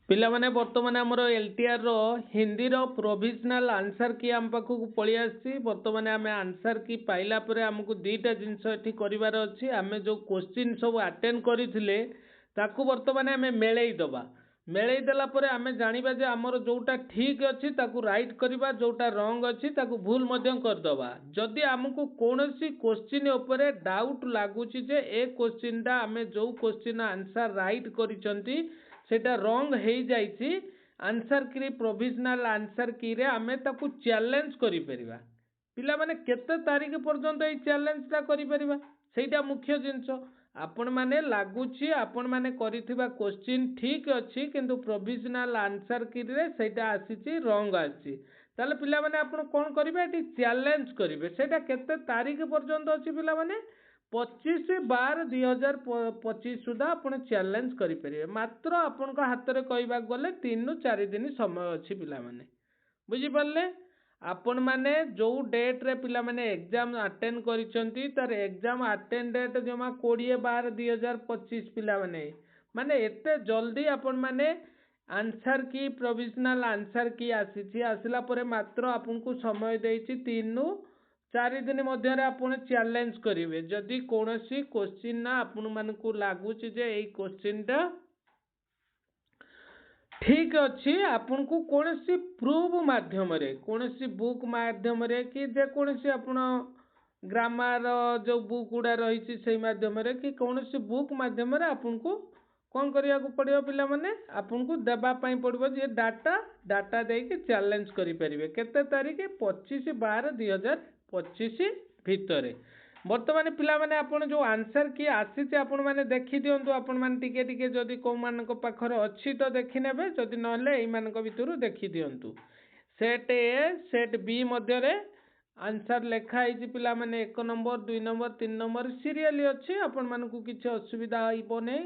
पिला माने वर्तमान आमर एलटीआर रो हिंदी रो प्रोविजनल आंसर की आम पाखक पलि आसी वर्तमान आम आंसर की पाइला परे हमको दुईटा जिनस एठी करिवार अछि आमे जो क्वेश्चन सब अटेंड करिथिले ताकू वर्तमान आम मेलई दबा मेलई देला परे आमे जानिबा जे हमर जोटा ठीक अछि ताकू राइट करबा जोटा रॉन्ग अछि ताकू भूल मध्यम कर दबा जदि हमको कोनोसी क्वेश्चन ऊपर डाउट लागुची जे ए क्वेश्चन दा आमे जो क्वेश्चन आंसर राइट करिसंती सेटा रॉन्ग हे जाइछि आंसर की प्रोविजनल आंसर की रे आमे ताकू चैलेंज करि परिबा पिला माने केते तारीख पर्यंत ए चैलेंज ता करि परिबा सेटा मुख्य जिंस आपण माने लागुची आपण माने करिथिबा क्वेश्चन ठीक अछि किंतु प्रोविजनल आंसर की रे सेटा आसीची रॉन्ग आसी ताले पिला माने आपण कोन करिवे एटी चैलेंज करिवे सेटा केते तारीख पर्यंत अछि पिला माने 25/12/2025 सुधा आपण चैलेंज करि परिबे मात्र आपण को हाथ रे कहबा गले 3 रु 4 दिन समय अछि पिला माने बुझी परले आपण माने जो डेट रे पिला माने एग्जाम अटेंड करिसंती तार एग्जाम अटेंड डेट जमा 20/12/2025 पिला माने माने एते जल्दी आपण माने आंसर की प्रोविजनल आंसर की आसीची आसिला परे मात्र आपण को समय देइची 3 रु 4 दिन मध्य आपण चैलेंज करिवे जदि कोनोसी क्वेश्चन ना आपण मानकू लागुची जे एई क्वेश्चन टा ठीक अच्छी आपन को कोनोसी प्रूफ माध्यम रे कोनोसी बुक माध्यम रे कि जे कोनोसी आपण ग्रामर जो बुक गुडा रही से माध्यम रे कि कोनोसी बुक माध्यम रे आपन को कौन करिया को पड़ियो पिला माने आपन को देबा पई पड़िबो जे डाटा दे के चैलेंज करि परिबे केते तारीख 25/12/2025 भितरे वर्तमान पिला माने आपण जो आंसर की आसी आपण माने देखि दियंतु आपण माने टिके टिके जदि को मान को पाखर अछि तो देखि नेबे जदि नहले एई मान को भितरु देखि दियंतु सेट ए सेट बी मध्य रे आंसर लेखा आइछि पिला माने 1 नंबर 2 नंबर 3 नंबर सीरियली अछि आपण मान को किछ असुविधा आइबो नै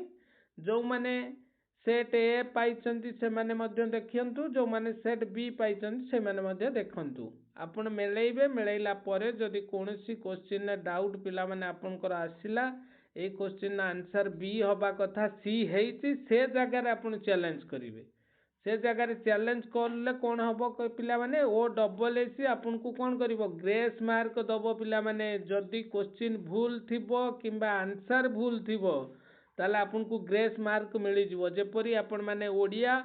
जो माने सेट ए पाइछंती से माने मध्य देखियंतु जो माने सेट बी पाइछंती से माने मध्य देखंतु आपण मेलैबे मेलैला परे जदि कोनोसी क्वेश्चन डाउट पिला माने आपनकर आसिला ए क्वेश्चन आंसर बी होबा कथा सी हेइछि से जगह रे आपण चैलेंज करिवे से जगह रे चैलेंज करले कोन हबो पिला माने ओ डबल एसी आपन को कोन करिवो ग्रेस मार्क दबो पिला माने जदि क्वेश्चन भूल थिबो किबा आंसर भूल थिबो ताले आपन को ग्रेस मार्क मिली जिवो जेपरि आपण माने ओडिया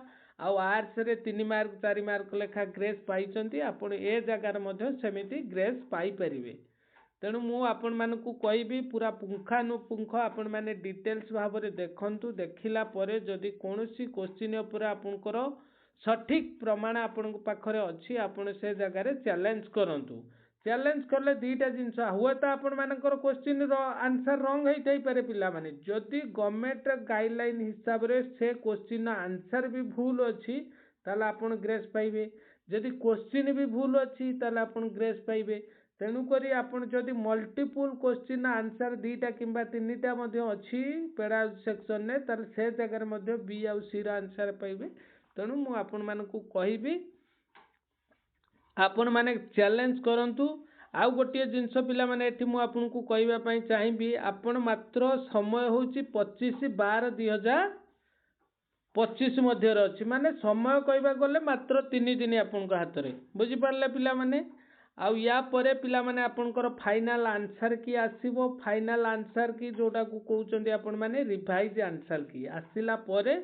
आउ आर्ट्स रे 3 मार्क 4 मार्क लेखा ग्रेस पाइचंती आपण ए जगह रे मध्य सेमिति ग्रेस पाई परिवे तेणु मु आपण मानकू कहबी पूरा पुंखानुपुंख आपण माने डिटेल्स भाव रे देखंतु देखिला परे जदि कोनोसी क्वेश्चन ऊपर आपनकर सठिक प्रमाण आपण पाखरे अछि आपण से जगह रे चैलेंज करंतु चैलेंज करले दीटा जिंस हुए तो आपण मानकर क्वेश्चन रो आंसर रॉन्ग हेइ थाई पारे पिला माने जदि गवर्नमेंट गाइडलाइन हिसाब रे से क्वेश्चन आंसर भी भूल अछि ताला आपण ग्रेस पाइबे जदि क्वेश्चन भी भूल अछि ताला आपण ग्रेस पाइबे तेणु करी आपण जदि मल्टीपल क्वेश्चन आंसर दीटा किंबा तीनटा मध्ये अछि पेडा सेक्शन ने तार से जगह रे मध्ये बी आ सी रा आंसर पाइबे तेणु मु आपण मानकू कहिबी आपण माने चैलेंज करंतु आउ गोटे जिनस पिला माने एठी मु आपन को कहबा पई चाहिबी आपण मात्र समय होची 25/12/2025 मध्य रे अछि माने समय कहबा गले मात्र 3 दिन आपन को हाथ रे बुझी पारले पिला माने आउ या परे पिला माने आपनकर फाइनल आंसर की आसीबो फाइनल आंसर की जोटा को कहउचंदी आपण माने रिवाइज आंसर की आसीला परे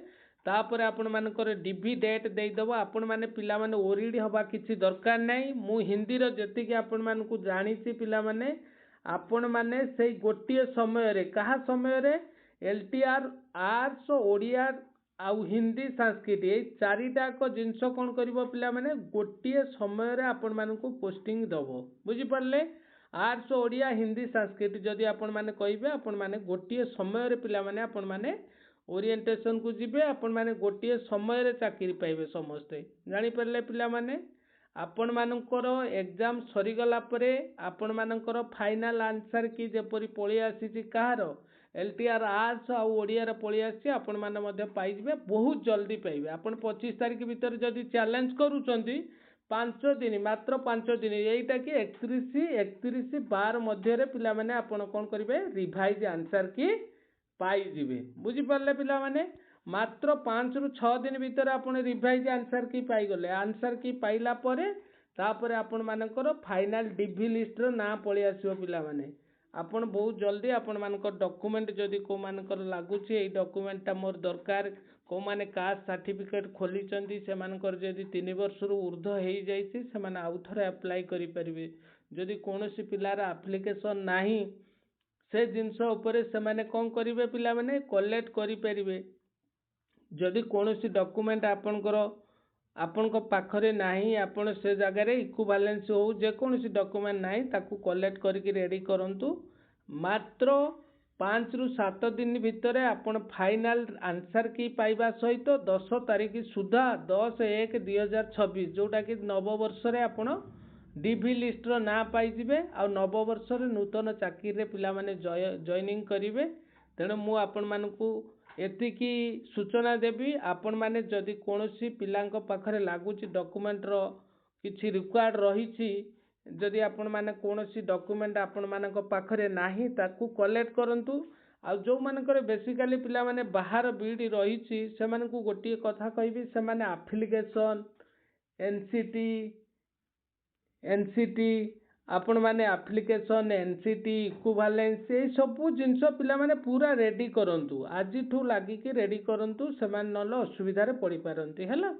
तापर आपण मानकर डीबी डेट देई दबो आपण माने पिला माने ओरिडी हबा किछि दरकार नै मु हिंदी रो जति कि आपण मान को जानिछि पिला माने आपण माने सेई गोटिए समय रे कहा समय रे एलटीआर आर्ट्स ओडिया आउ हिंदी संस्कृत ए चारिटा को जिंस कोन करबो पिला माने गोटिए समय रे आपण मान को पोस्टिंग दबो बुझी परले आर्ट्स ओडिया हिंदी संस्कृत जदि आपण माने कहबे आपण माने गोटिए समय रे पिला माने आपण माने ओरिएंटेशन को जिबे आपण माने गोटिए समय रे चाकरी पाइबे समस्ते जानि परले पिला माने आपण मानकर एग्जाम सरी गला परे आपण मानकर फाइनल आंसर की जेपरि पळि आसीची कहार एलटीआर आर्ट्स आ ओडिया रे पळि आसी आपण माने मध्ये पाइ जिबे बहुत जल्दी पाइबे आपण 25 तारिख भीतर जदी चैलेंज करूचंती 5 दिन मात्र 5 दिन एटा कि 31/12 मध्य रे पिला माने आपण कोन करिवे रिवाइज आंसर की पाई जिबे बुझी परले पिला माने ମାତ୍ର 5 ରୁ 6 ଦିନ ଭିତରେ ଆପଣ ରିଭାଇଜ ଆନ୍ସର କି ପାଇଗଲେ। ଆନ୍ସର କି ପାଇଲା ପରେ ତାପରେ ଆପଣ ମାନଙ୍କର ଫାଇନାଲ ଡିଭି ଲିଷ୍ଟର ନାଁ ପଳେଇ ଆସିବ ପିଲାମାନେ। ଆପଣ ବହୁତ ଜଲ୍ଦି ଆପଣ ମାନଙ୍କର ଡକୁମେଣ୍ଟ ଯଦି କୋଉ ମାନଙ୍କର ଲାଗୁଛି ଏଇ ଡକୁମେଣ୍ଟଟା ମୋର ଦରକାର, କୋଉମାନେ କାଷ୍ଟ ସାର୍ଟିଫିକେଟ ଖୋଲିଛନ୍ତି ସେମାନଙ୍କର ଯଦି 3 ବର୍ଷରୁ ଉର୍ଦ୍ଧ୍ୱ ହେଇଯାଇଛି ସେମାନେ ଆଉ ଥରେ ଆପ୍ଲାଏ କରିପାରିବେ। ଯଦି କୌଣସି ପିଲାର ଆପ୍ଲିକେସନ ନାହିଁ ସେ ଜିନିଷ ଉପରେ ସେମାନେ କ'ଣ କରିବେ ପିଲାମାନେ କଲେକ୍ଟ କରିପାରିବେ। ଯଦି କୌଣସି ଡକୁମେଣ୍ଟ ଆପଣଙ୍କ ପାଖରେ ନାହିଁ, ଆପଣ ସେ ଜାଗାରେ ଇକ୍ୱିଭାଲେନ୍ସ ହଉ ଯେକୌଣସି ଡକୁମେଣ୍ଟ ନାହିଁ ତାକୁ କଲେକ୍ଟ କରିକି ରେଡ଼ି କରନ୍ତୁ। ମାତ୍ର 5 ରୁ 7 ଦିନ ଭିତରେ ଆପଣ ଫାଇନାଲ ଆନ୍ସର କି ପାଇବା ସହିତ 10 ତାରିଖ ସୁଦ୍ଧା 10/1/2026 ଯୋଉଟାକି ନବବର୍ଷରେ ଆପଣ ଡିଭି ଲିଷ୍ଟର ନାଁ ପାଇଯିବେ ଆଉ ନବବର୍ଷରେ ନୂତନ ଚାକିରିରେ ପିଲାମାନେ ଜଏନିଂ କରିବେ। ତେଣୁ ମୁଁ ଆପଣମାନଙ୍କୁ ଏତିକି ସୂଚନା ଦେବି, ଆପଣମାନେ ଯଦି କୌଣସି ପିଲାଙ୍କ ପାଖରେ ଲାଗୁଛି ଡକୁମେଣ୍ଟର କିଛି ରିକ୍ୱାର୍ଡ ରହିଛି, ଯଦି ଆପଣମାନେ କୌଣସି ଡକୁମେଣ୍ଟ ଆପଣମାନଙ୍କ ପାଖରେ ନାହିଁ ତାକୁ କଲେକ୍ଟ କରନ୍ତୁ। ଆଉ ଯେଉଁମାନଙ୍କର ବେସିକାଲି ପିଲାମାନେ ବାହାର ବିଇଡ଼ି ରହିଛି ସେମାନଙ୍କୁ ଗୋଟିଏ କଥା କହିବି, ସେମାନେ ଆପ୍ଲିକେସନ୍ ଏନସିଟି ଆପଣମାନେ ଆପ୍ଲିକେସନ୍ ଏନସିଟି ଇକ୍ୱିଭାଲେନ୍ସ ଏଇ ସବୁ ଜିନିଷ ପିଲାମାନେ ପୁରା ରେଡ଼ି କରନ୍ତୁ। ଆଜିଠୁ ଲାଗିକି ରେଡ଼ି କରନ୍ତୁ, ସେମାନେ ନହେଲେ ଅସୁବିଧାରେ ପଡ଼ିପାରନ୍ତି ହେଲା।